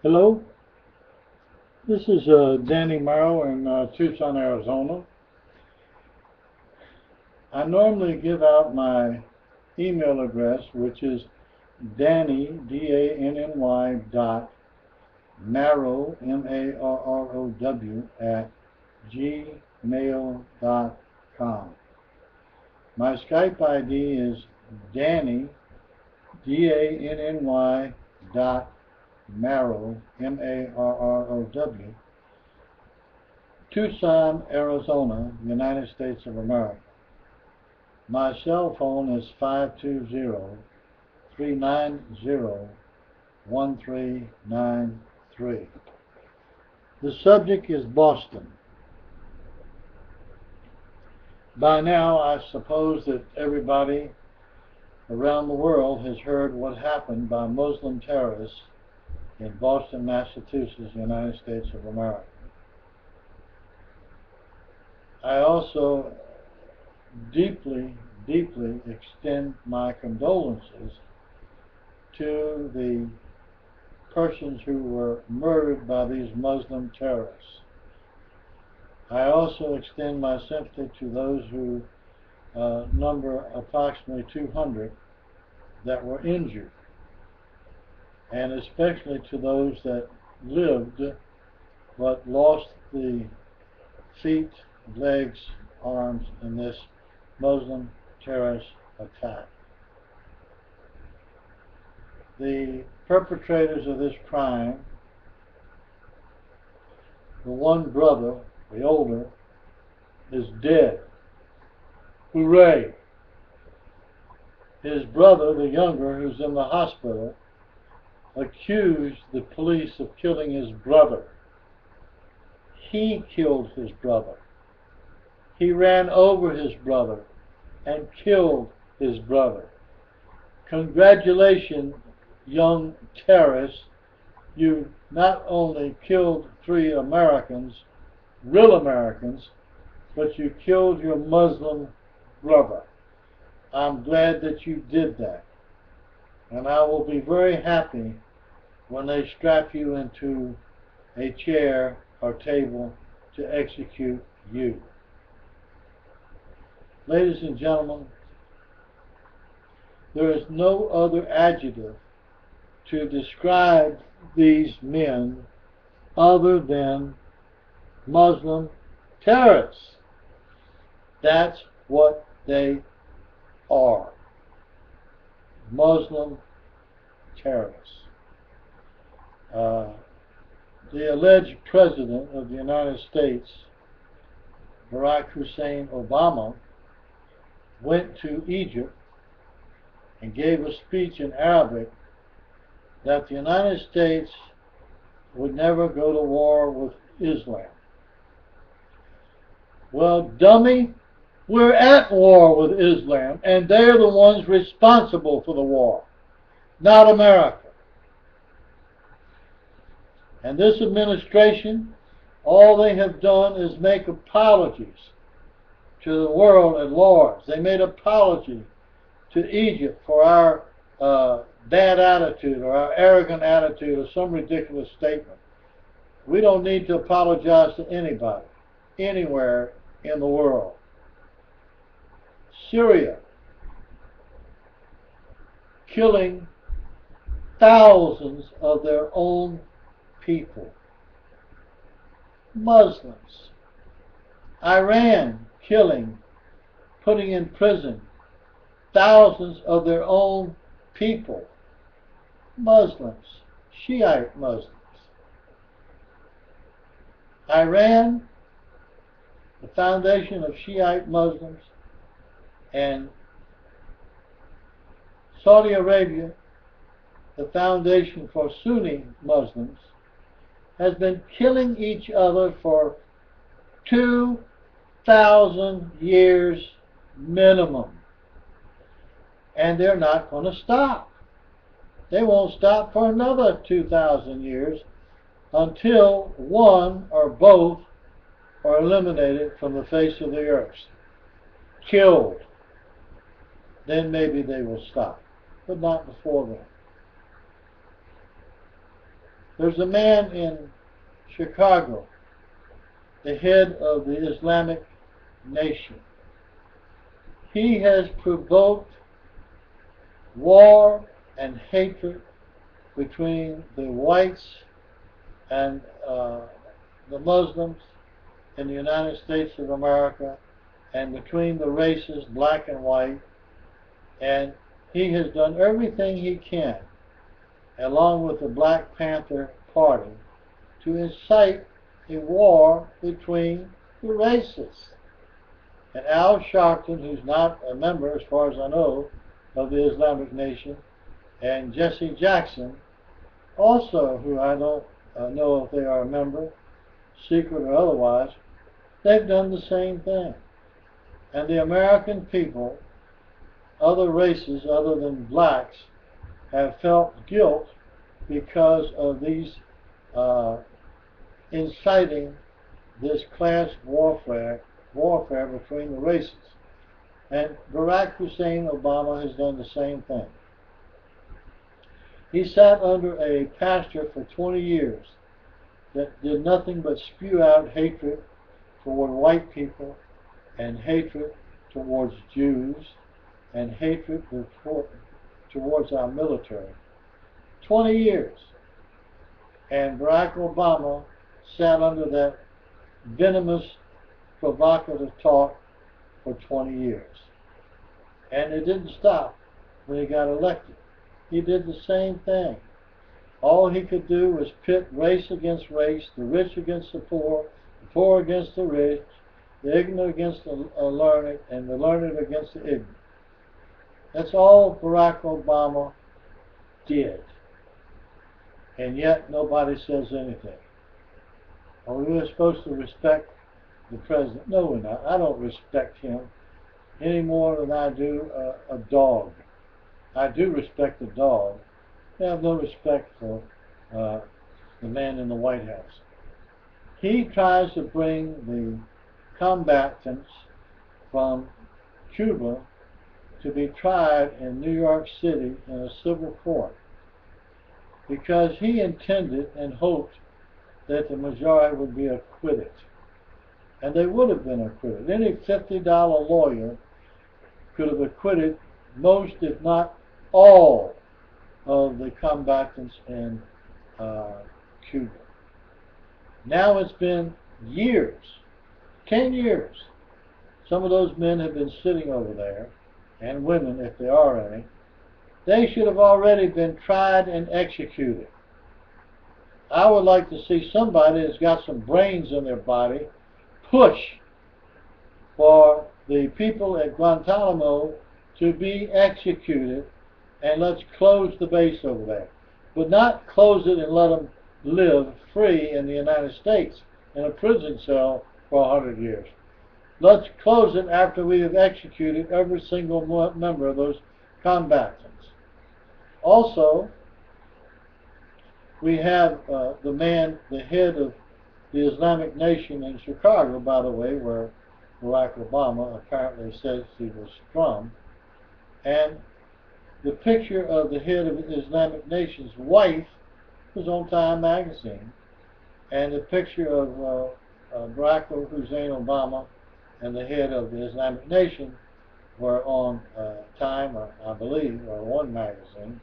Hello, this is Danny Morrow in Tucson, Arizona. I normally give out my email address, which is Danny, D-A-N-N-Y dot Marrow, M-A-R-R-O-W at gmail.com. My Skype ID is Danny, D-A-N-N-Y dot Marrow, M-A-R-R-O-W, Tucson, Arizona, United States of America. My cell phone is 520-390-1393. The subject is Boston. By now, I suppose that everybody around the world has heard what happened by Muslim terrorists in Boston, Massachusetts, United States of America. I also deeply extend my condolences to the persons who were murdered by these Muslim terrorists. I also extend my sympathy to those who number approximately 200 that were injured, and especially to those that lived but lost the feet, legs, arms in this Muslim terrorist attack. The perpetrators of this crime, the one brother, the older, is dead. Hooray! His brother, the younger, who's in the hospital, accused the police of killing his brother. He killed his brother. He ran over his brother and killed his brother. Congratulations, young terrorists. You not only killed 3 Americans, real Americans, but you killed your Muslim brother. I'm glad that you did that. And I will be very happy when they strap you into a chair or table to execute you. Ladies and gentlemen, there is no other adjective to describe these men other than Muslim terrorists. That's what they are. Muslim terrorists. The alleged president of the United States, Barack Hussein Obama, went to Egypt and gave a speech in Arabic that the United States would never go to war with Islam. Well, dummy, we're at war with Islam, and they're the ones responsible for the war, not America. And this administration, all they have done is make apologies to the world at large. They made apology to Egypt for our bad attitude or our arrogant attitude or some ridiculous statement. We don't need to apologize to anybody, anywhere in the world. Syria, killing thousands of their own people. Muslims. Iran, killing, putting in prison thousands of their own people. Muslims, Shiite Muslims. Iran, the foundation of Shiite Muslims, and Saudi Arabia, the foundation for Sunni Muslims, has been killing each other for 2,000 years minimum. And they're not going to stop. They won't stop for another 2,000 years until one or both are eliminated from the face of the earth. Killed. Then maybe they will stop, but not before then. There's a man in Chicago, the head of the Islamic Nation. He has provoked war and hatred between the whites and the Muslims in the United States of America, and between the races, black and white, and he has done everything he can, along with the Black Panther Party, to incite a war between the races. And Al Sharpton, who's not a member, as far as I know, of the Islamic Nation, and Jesse Jackson, also, who I don't know if they are a member, secret or otherwise, they've done the same thing. And the American people, other races other than blacks, have felt guilt because of these inciting this class warfare between the races. And Barack Hussein Obama has done the same thing. He sat under a pastor for 20 years that did nothing but spew out hatred toward white people and hatred towards Jews and hatred towards our military. 20 years. And Barack Obama sat under that venomous, provocative talk for 20 years. And it didn't stop when he got elected. He did the same thing. All he could do was pit race against race, the rich against the poor against the rich, the ignorant against the learned, and the learned against the ignorant. That's all Barack Obama did. And yet nobody says anything. Are we supposed to respect the president? No, we're not. I don't respect him any more than I do a dog. I do respect the dog. I have no respect for the man in the White House. He tries to bring the combatants from Cuba to be tried in New York City in a civil court because he intended and hoped that the majority would be acquitted. And they would have been acquitted. Any $50 lawyer could have acquitted most, if not all, of the combatants in Cuba. Now it's been years, 10 years. Some of those men have been sitting over there, and women, if there are any. They should have already been tried and executed. I would like to see somebody that's got some brains in their body push for the people at Guantanamo to be executed, and let's close the base over there. But not close it and let them live free in the United States in a prison cell for 100 years. Let's close it after we have executed every single member of those combatants. Also, we have the head of the Islamic Nation in Chicago, by the way, where Barack Obama apparently says he was from. And the picture of the head of the Islamic Nation's wife was on Time magazine. And the picture of Barack Hussein Obama and the head of the Islamic Nation were on Time, or I believe, or One magazine.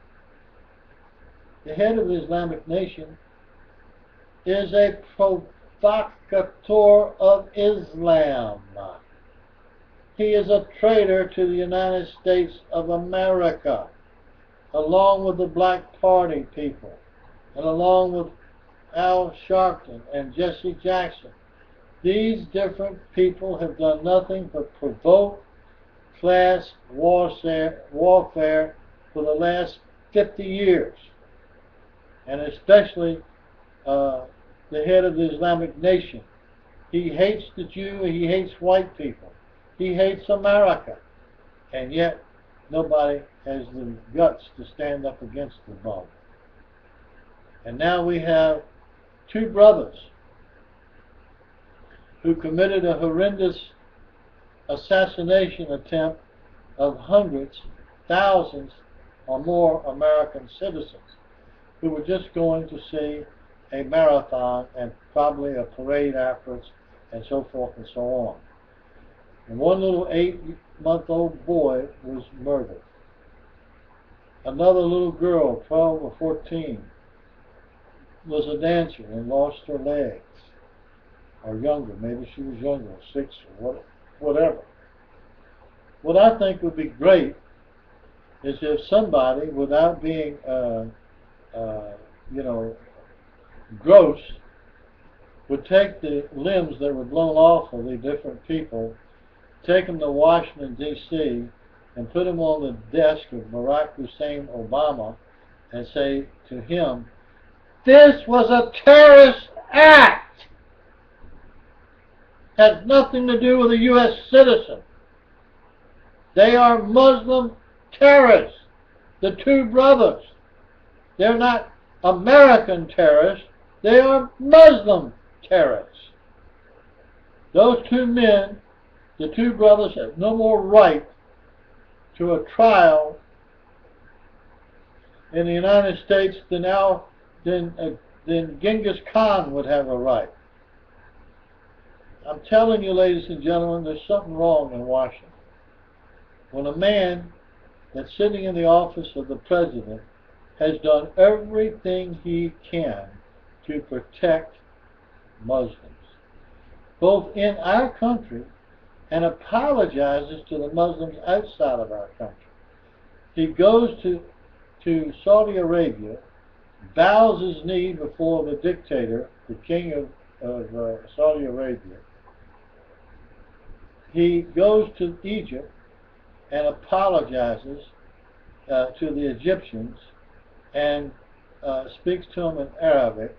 The head of the Islamic Nation is a provocateur of Islam. He is a traitor to the United States of America, along with the Black Party people, and along with Al Sharpton and Jesse Jackson. These different people have done nothing but provoke class warfare for the last 50 years. And especially the head of the Islamic Nation. He hates the Jew, he hates white people. He hates America. And yet, nobody has the guts to stand up against the bum. And now we have two brothers who committed a horrendous assassination attempt of hundreds, thousands, or more American citizens who were just going to see a marathon and probably a parade afterwards, and so forth and so on. And one little 8-month-old boy was murdered. Another little girl, 12 or 14, was a dancer and lost her legs, or younger, maybe she was younger, 6 or whatever. What I think would be great is if somebody, without being, gross, would take the limbs that were blown off of the different people, take them to Washington, D.C., and put them on the desk of Barack Hussein Obama and say to him, "This was a terrorist act. Has nothing to do with a U.S. citizen. They are Muslim terrorists, the two brothers. They're not American terrorists. They are Muslim terrorists. Those two men, the two brothers, have no more right to a trial in the United States than Genghis Khan would have a right." I'm telling you, ladies and gentlemen, there's something wrong in Washington. When a man that's sitting in the office of the president has done everything he can to protect Muslims, both in our country and apologizes to the Muslims outside of our country. He goes to Saudi Arabia, bows his knee before the dictator, the king of Saudi Arabia. He goes to Egypt and apologizes to the Egyptians and speaks to them in Arabic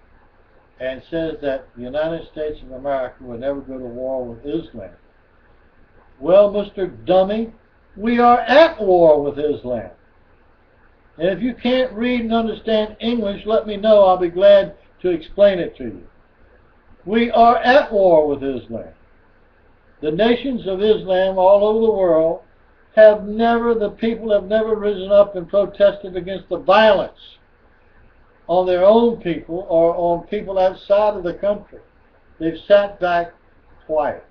and says that the United States of America would never go to war with Islam. Well, Mr. Dummy, we are at war with Islam. And if you can't read and understand English, let me know. I'll be glad to explain it to you. We are at war with Islam. The nations of Islam all over the world the people have never risen up and protested against the violence on their own people or on people outside of the country. They've sat back quiet.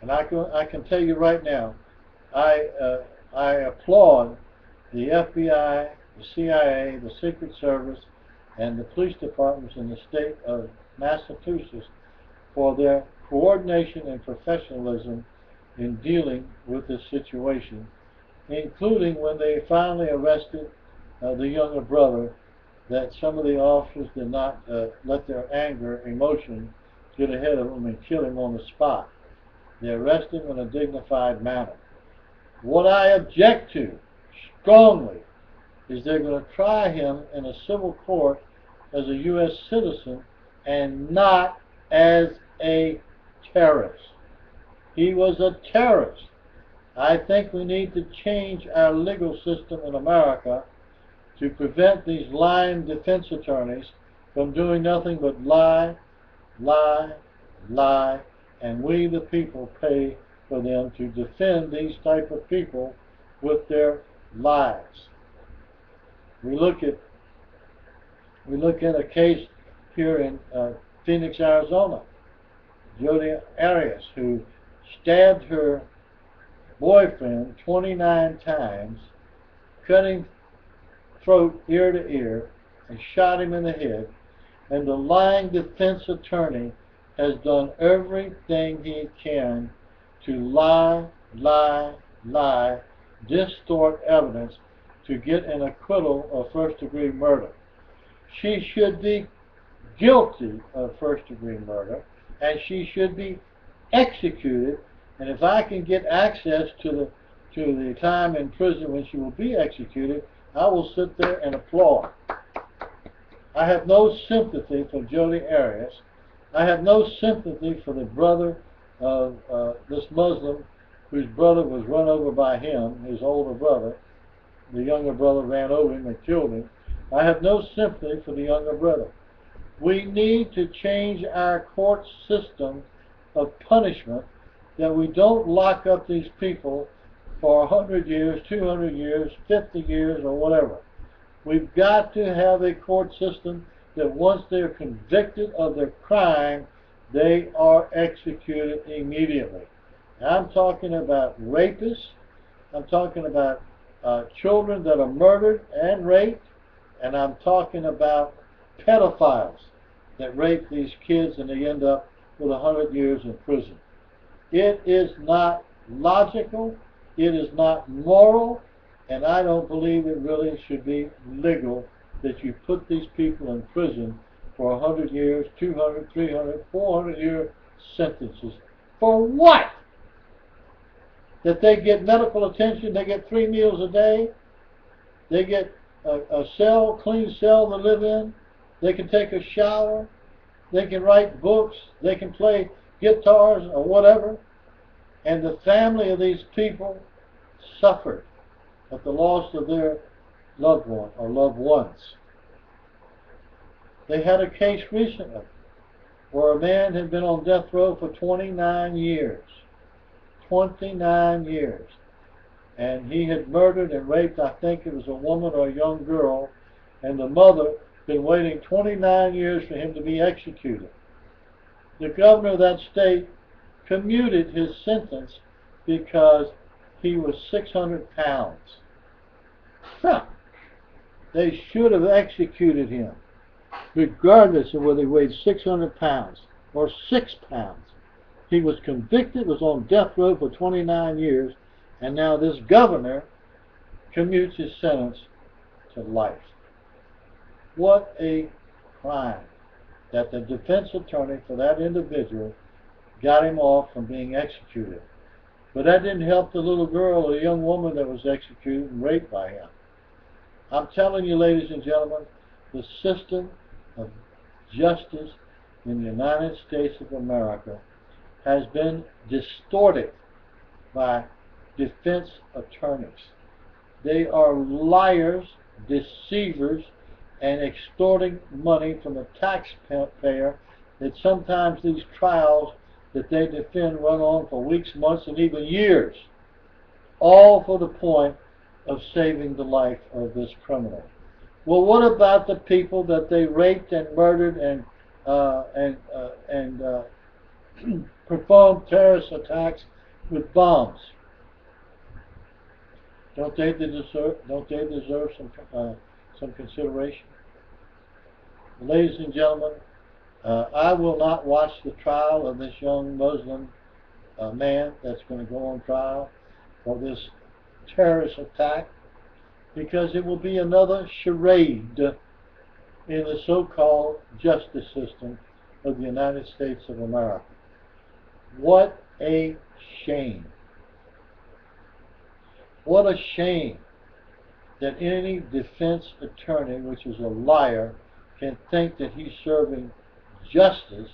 And I can tell you right now, I applaud the FBI, the CIA, the Secret Service, and the police departments in the state of Massachusetts for their coordination and professionalism in dealing with this situation, including when they finally arrested the younger brother, that some of the officers did not let their anger, emotion get ahead of them and kill him on the spot. They arrested him in a dignified manner. What I object to strongly is they're going to try him in a civil court as a U.S. citizen and not as a terrorist. He was a terrorist. I think we need to change our legal system in America to prevent these lying defense attorneys from doing nothing but lie, lie, lie, and we the people pay for them to defend these type of people with their lies. We look at a case here in Phoenix, Arizona. Jodi Arias, who stabbed her boyfriend 29 times, cut him throat ear to ear, and shot him in the head. And the lying defense attorney has done everything he can to lie, lie, lie, distort evidence to get an acquittal of first-degree murder. She should be guilty of first-degree murder, and she should be executed. And if I can get access to the time in prison when she will be executed, I will sit there and applaud. I have no sympathy for Jodi Arias. I have no sympathy for the brother of this Muslim whose brother was run over by him, his older brother. The younger brother ran over him and killed him. I have no sympathy for the younger brother. We need to change our court system of punishment, that we don't lock up these people for 100 years, 200 years, 50 years, or whatever. We've got to have a court system that once they're convicted of their crime, they are executed immediately. I'm talking about rapists. I'm talking about children that are murdered and raped. And I'm talking about pedophiles that rape these kids and they end up with 100 years in prison. It is not logical. It is not moral. And I don't believe it really should be legal that you put these people in prison for 100 years, 200, 300, 400-year sentences. For what? That they get medical attention, they get 3 meals a day, they get a cell, clean cell to live in, they can take a shower, they can write books, they can play guitars or whatever, and the family of these people suffered at the loss of their loved one or loved ones. They had a case recently where a man had been on death row for 29 years. 29 years. And he had murdered and raped, I think it was a woman or a young girl, and the mother been waiting 29 years for him to be executed. The governor of that state commuted his sentence because he was 600 pounds. Huh. They should have executed him, regardless of whether he weighed 600 pounds or 6 pounds. He was convicted, was on death row for 29 years, and now this governor commutes his sentence to life. What a crime that the defense attorney for that individual got him off from being executed. But that didn't help the little girl or young woman that was executed and raped by him. I'm telling you, ladies and gentlemen, the system of justice in the United States of America has been distorted by defense attorneys. They are liars, deceivers, and extorting money from the taxpayer, that sometimes these trials that they defend run on for weeks, months, and even years, all for the point of saving the life of this criminal. Well, what about the people that they raped and murdered and performed terrorist attacks with bombs? Don't they deserve some consideration? Ladies and gentlemen, I will not watch the trial of this young Muslim man that's going to go on trial for this terrorist attack, because it will be another charade in the so-called justice system of the United States of America. What a shame. What a shame that any defense attorney, which is a liar, can think that he's serving justice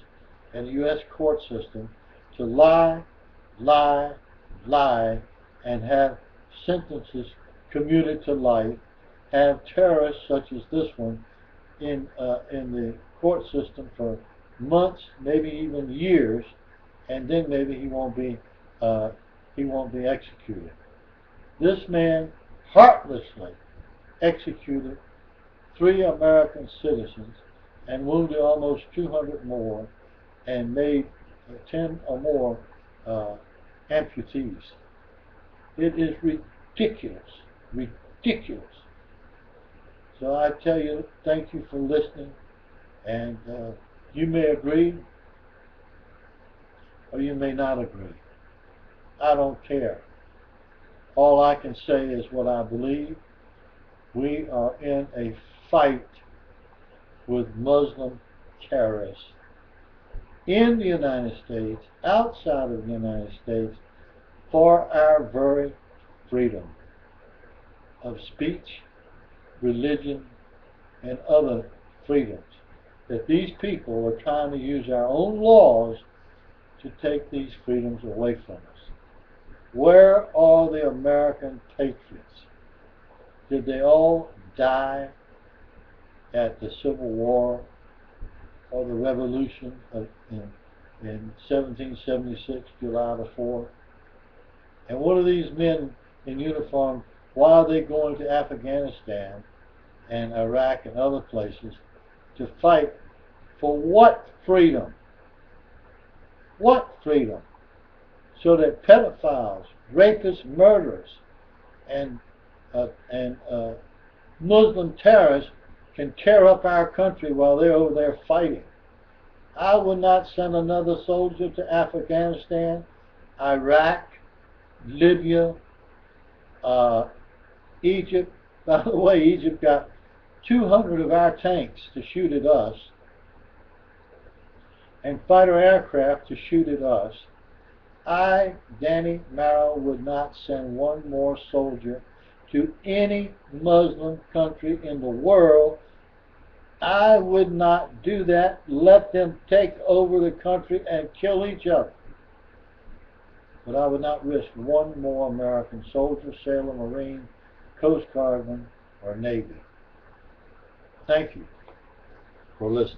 in the U.S. court system to lie, lie, lie, and have sentences commuted to life, have terrorists such as this one in the court system for months, maybe even years, and then maybe he won't be executed. This man heartlessly executed 3 American citizens and wounded almost 200 more, and made 10 or more amputees. It is ridiculous, ridiculous. So I tell you, thank you for listening, and you may agree or you may not agree. I don't care. All I can say is what I believe. We are in a fight with Muslim terrorists in the United States, outside of the United States, for our very freedom of speech, religion, and other freedoms. That these people are trying to use our own laws to take these freedoms away from us. Where are the American patriots? Did they all die at the Civil War or the Revolution in 1776, July the 4th? And what are these men in uniform, why are they going to Afghanistan and Iraq and other places to fight for what freedom? What freedom? So that pedophiles, rapists, murderers, and Muslim terrorists can tear up our country while they're over there fighting. I would not send another soldier to Afghanistan, Iraq, Libya, Egypt. By the way, Egypt got 200 of our tanks to shoot at us and fighter aircraft to shoot at us. I, Danny Marrow, would not send one more soldier to any Muslim country in the world. I would not do that. Let them take over the country and kill each other. But I would not risk one more American soldier, sailor, Marine, Coast Guardman, or Navy. Thank you for listening.